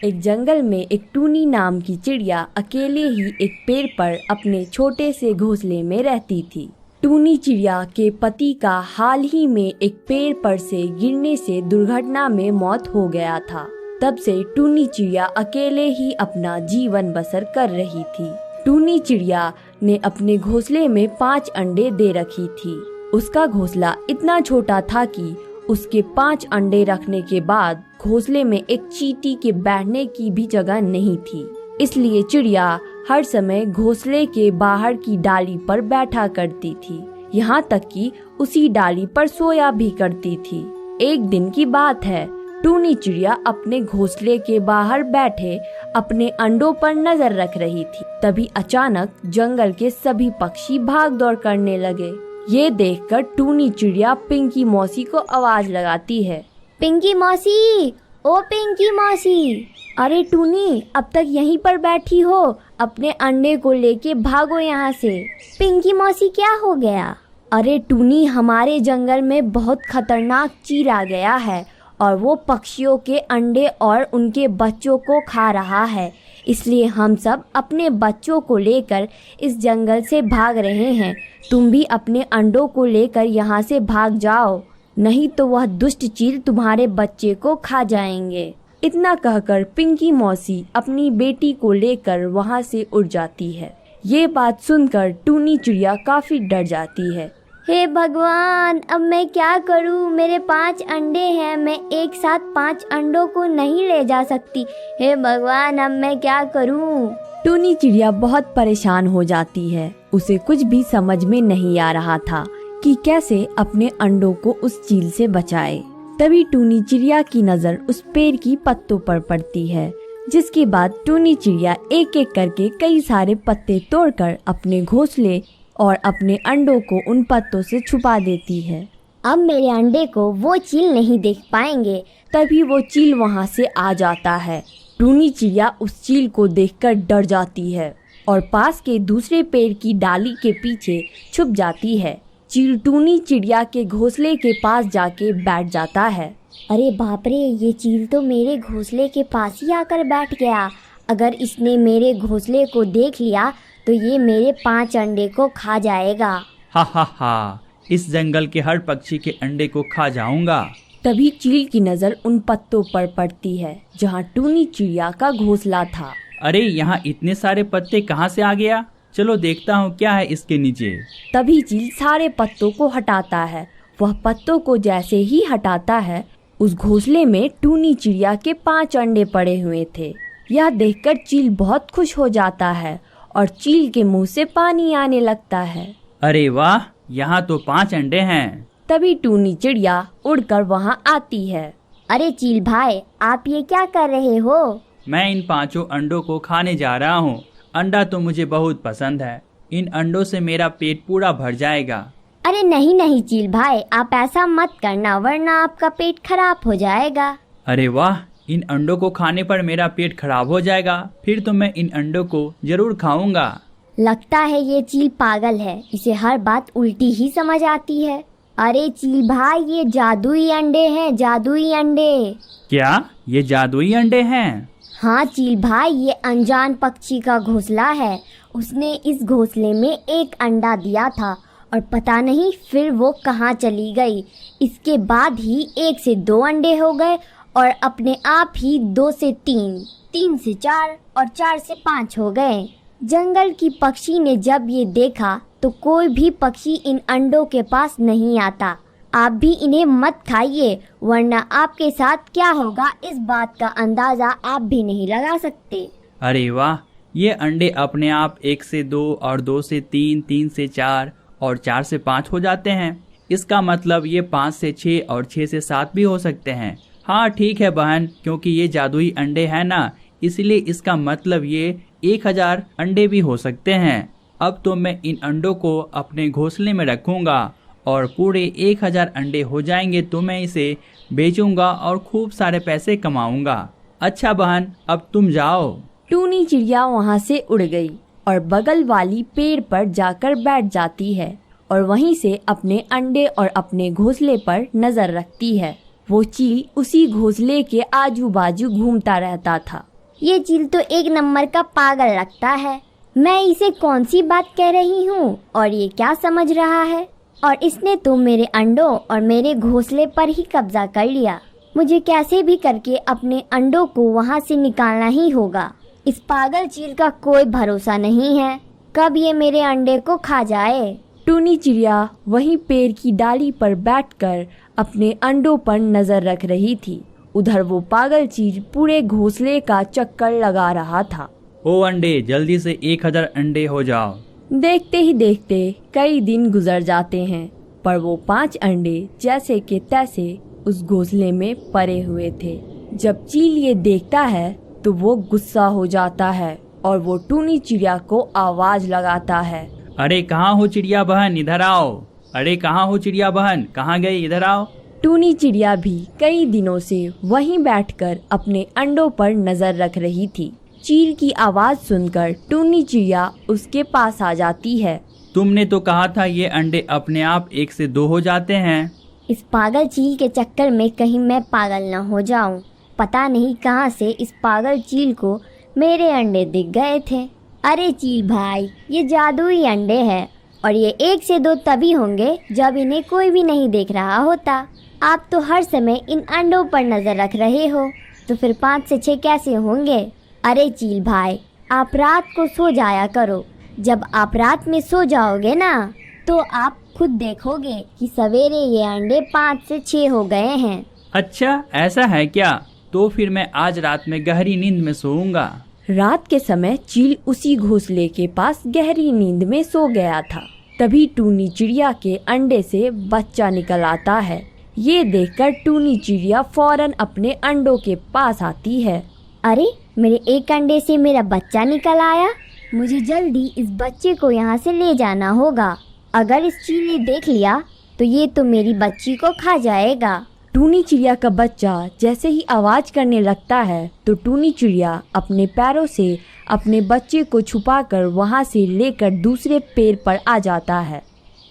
एक जंगल में एक टूनी नाम की चिड़िया अकेले ही एक पेड़ पर अपने छोटे से घोंसले में रहती थी। टूनी चिड़िया के पति का हाल ही में एक पेड़ पर से गिरने से दुर्घटना में मौत हो गया था। तब से टूनी चिड़िया अकेले ही अपना जीवन बसर कर रही थी। टूनी चिड़िया ने अपने घोंसले में 5 अंडे दे रखी थी। उसका घोंसला इतना छोटा था कि उसके 5 अंडे रखने के बाद घोंसले में एक चींटी के बैठने की भी जगह नहीं थी। इसलिए चिड़िया हर समय घोंसले के बाहर की डाली पर बैठा करती थी, यहाँ तक कि उसी डाली पर सोया भी करती थी। एक दिन की बात है, टूनी चिड़िया अपने घोंसले के बाहर बैठे अपने अंडों पर नजर रख रही थी। तभी अचानक जंगल के सभी पक्षी भाग दौड़ करने लगे। ये देखकर टूनी चिड़िया पिंकी मौसी को आवाज लगाती है। पिंकी मौसी, ओ पिंकी मौसी। अरे टूनी, अब तक यहीं पर बैठी हो? अपने अंडे को लेके भागो यहाँ से। पिंकी मौसी, क्या हो गया? अरे टूनी, हमारे जंगल में बहुत खतरनाक चील आ गया है और वो पक्षियों के अंडे और उनके बच्चों को खा रहा है। इसलिए हम सब अपने बच्चों को लेकर इस जंगल से भाग रहे हैं। तुम भी अपने अंडों को लेकर यहाँ से भाग जाओ, नहीं तो वह दुष्ट चील तुम्हारे बच्चे को खा जाएंगे। इतना कहकर पिंकी मौसी अपनी बेटी को लेकर वहाँ से उड़ जाती है। ये बात सुनकर टूनी चिड़िया काफी डर जाती है। हे भगवान, अब मैं क्या करूं? मेरे 5 अंडे हैं, मैं एक साथ 5 अंडों को नहीं ले जा सकती। हे भगवान, अब मैं क्या करूं? टूनी चिड़िया बहुत परेशान हो जाती है। उसे कुछ भी समझ में नहीं आ रहा था कि कैसे अपने अंडों को उस चील से बचाए। तभी टूनी चिड़िया की नजर उस पेड़ की पत्तों पर पड़ती है, जिसके बाद टूनी चिड़िया एक एक करके कई सारे पत्ते तोड़कर अपने घोंसले और अपने अंडों को उन पत्तों से छुपा देती है। अब मेरे अंडे को वो चील नहीं देख पाएंगे। तभी वो चील वहाँ से आ जाता है। टूनी चिड़िया उस चील को देखकर डर जाती है और पास के दूसरे पेड़ की डाली के पीछे छुप जाती है। चील टूनी चिड़िया के घोंसले के पास जाके बैठ जाता है। अरे बाप रे, ये चील तो मेरे घोंसले के पास ही आकर बैठ गया। अगर इसने मेरे घोंसले को देख लिया तो ये मेरे 5 अंडे को खा जाएगा। हा हा हा, इस जंगल के हर पक्षी के अंडे को खा जाऊंगा। तभी चील की नजर उन पत्तों पर पड़ती है जहाँ टूनी चिड़िया का घोंसला था। अरे, यहाँ इतने सारे पत्ते कहाँ से आ गया? चलो देखता हूँ क्या है इसके नीचे। तभी चील सारे पत्तों को हटाता है। वह पत्तों को जैसे ही हटाता है, उस घोंसले में टूनी चिड़िया के 5 अंडे पड़े हुए थे। यह देखकर चील बहुत खुश हो जाता है और चील के मुंह से पानी आने लगता है। अरे वाह, यहाँ तो 5 अंडे हैं। तभी टूनी चिड़िया उड़कर वहाँ आती है। अरे चील भाई, आप ये क्या कर रहे हो? मैं इन 5 अंडों को खाने जा रहा हूँ। अंडा तो मुझे बहुत पसंद है। इन अंडों से मेरा पेट पूरा भर जाएगा। अरे नहीं नहीं चील भाई, आप ऐसा मत करना, वरना आपका पेट खराब हो जाएगा। अरे वाह, इन अंडों को खाने पर मेरा पेट खराब हो जाएगा? फिर तो मैं इन अंडों को जरूर खाऊंगा। लगता है ये चील पागल है, इसे हर बात उल्टी ही समझ आती है। अरे चील भाई, ये जादुई अंडे हैं, जादुई अंडे। क्या ये जादुई अंडे हैं? हाँ चील भाई, ये अनजान पक्षी का घोंसला है। उसने इस घोंसले में एक अंडा दिया था और पता नहीं फिर वो कहाँ चली गई। इसके बाद ही 1 से 2 अंडे हो गए और अपने आप ही 2 से 3, 3 से 4 और 4 से 5 हो गए। जंगल की पक्षी ने जब ये देखा तो कोई भी पक्षी इन अंडों के पास नहीं आता। आप भी इन्हें मत खाइए, वरना आपके साथ क्या होगा इस बात का अंदाजा आप भी नहीं लगा सकते। अरे वाह, ये अंडे अपने आप 1 से 2 और 2 से 3, 3 से 4 और 4 से 5 हो जाते हैं। इसका मतलब ये 5 से 6 और 6 से 7 भी हो सकते हैं। हाँ ठीक है बहन, क्योंकि ये जादुई अंडे हैं ना, इसलिए इसका मतलब ये 1000 अंडे भी हो सकते हैं। अब तो मैं इन अंडों को अपने घोंसले में रखूंगा और पूरे 1000 अंडे हो जाएंगे तो मैं इसे बेचूंगा और खूब सारे पैसे कमाऊंगा। अच्छा बहन, अब तुम जाओ। टूनी चिड़िया वहाँ से उड़ गई और बगल वाली पेड़ पर जाकर बैठ जाती है और वहीं से अपने अंडे और अपने घोंसले पर नजर रखती है। वो चील उसी घोंसले के आजू बाजू घूमता रहता था। ये चील तो एक नंबर का पागल लगता है। मैं इसे कौन सी बात कह रही हूँ और ये क्या समझ रहा है? और इसने तो मेरे अंडों और मेरे घोंसले पर ही कब्जा कर लिया। मुझे कैसे भी करके अपने अंडों को वहाँ से निकालना ही होगा। इस पागल चील का कोई भरोसा नहीं है, कब ये मेरे अंडे को खा जाए। टूनी चिड़िया वहीं पेड़ की डाली पर बैठकर अपने अंडों पर नजर रख रही थी। उधर वो पागल चील पूरे घोंसले का चक्कर लगा रहा था। ओ अंडे, जल्दी से 1000 अंडे हो जाओ। देखते ही देखते कई दिन गुजर जाते हैं, पर वो 5 अंडे जैसे के तैसे उस घोंसले में पड़े हुए थे। जब चील ये देखता है तो वो गुस्सा हो जाता है और वो टूनी चिड़िया को आवाज लगाता है। अरे कहाँ हो चिड़िया बहन, इधर आओ। अरे कहाँ हो चिड़िया बहन, कहाँ गई, इधर आओ। टूनी चिड़िया भी कई दिनों से वहीं बैठकर अपने अंडों पर नजर रख रही थी। चील की आवाज सुनकर टूनी चिड़िया उसके पास आ जाती है। तुमने तो कहा था ये अंडे अपने आप 1 से 2 हो जाते हैं। इस पागल चील के चक्कर में कहीं मैं पागल न हो जाऊं। पता नहीं कहां से इस पागल चील को मेरे अंडे दिख गए थे। अरे चील भाई, ये जादुई अंडे हैं और ये 1 से 2 तभी होंगे जब इन्हें कोई भी नहीं देख रहा होता। आप तो हर समय इन अंडों पर नजर रख रहे हो, तो फिर 5 से 6 कैसे होंगे? अरे चील भाई, आप रात को सो जाया करो। जब आप रात में सो जाओगे ना, तो आप खुद देखोगे कि सवेरे ये अंडे 5 से 6 हो गए हैं। अच्छा, ऐसा है क्या? तो फिर मैं आज रात में गहरी नींद में सोऊंगा। रात के समय चील उसी घोंसले के पास गहरी नींद में सो गया था। तभी टूनी चिड़िया के अंडे से बच्चा निकल आता है। ये देखकर टूनी चिड़िया फौरन अपने अंडों के पास आती है। अरे, मेरे एक अंडे से मेरा बच्चा निकल आया। मुझे जल्दी इस बच्चे को यहाँ से ले जाना होगा। अगर इस चील ने देख लिया तो ये तो मेरी बच्ची को खा जाएगा। टूनी चिड़िया का बच्चा जैसे ही आवाज करने लगता है तो टूनी चिड़िया अपने पैरों से अपने बच्चे को छुपाकर वहां से लेकर दूसरे पेड़ पर आ जाता है।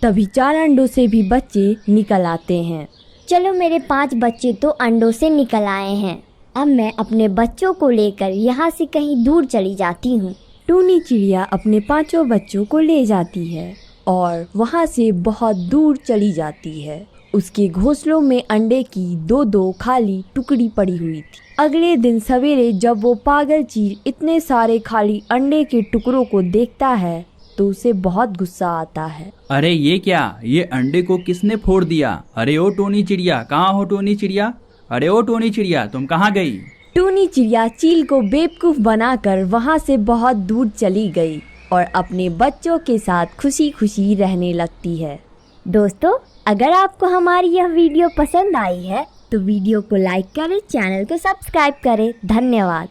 तभी 4 अंडों से भी बच्चे निकल आते हैं। चलो, मेरे 5 बच्चे तो अंडों से निकल आए हैं। अब मैं अपने बच्चों को लेकर यहाँ से कहीं दूर चली जाती हूँ। टूनी चिड़िया अपने 5 बच्चों को ले जाती है और वहाँ से बहुत दूर चली जाती है। उसके घोंसलों में अंडे की 2-2 खाली टुकड़ी पड़ी हुई थी। अगले दिन सवेरे जब वो पागल चील इतने सारे खाली अंडे के टुकड़ों को देखता है तो उसे बहुत गुस्सा आता है। अरे ये क्या, ये अंडे को किसने फोड़ दिया? अरे ओ टोनी चिड़िया, कहाँ हो टोनी चिड़िया? अरे ओ टोनी चिड़िया, तुम कहाँ गई? टूनी चिड़िया चील को बेवकूफ बनाकर वहाँ से बहुत दूर चली गई और अपने बच्चों के साथ खुशी खुशी रहने लगती है। दोस्तों, अगर आपको हमारी यह वीडियो पसंद आई है तो वीडियो को लाइक करें, चैनल को सब्सक्राइब करें। धन्यवाद।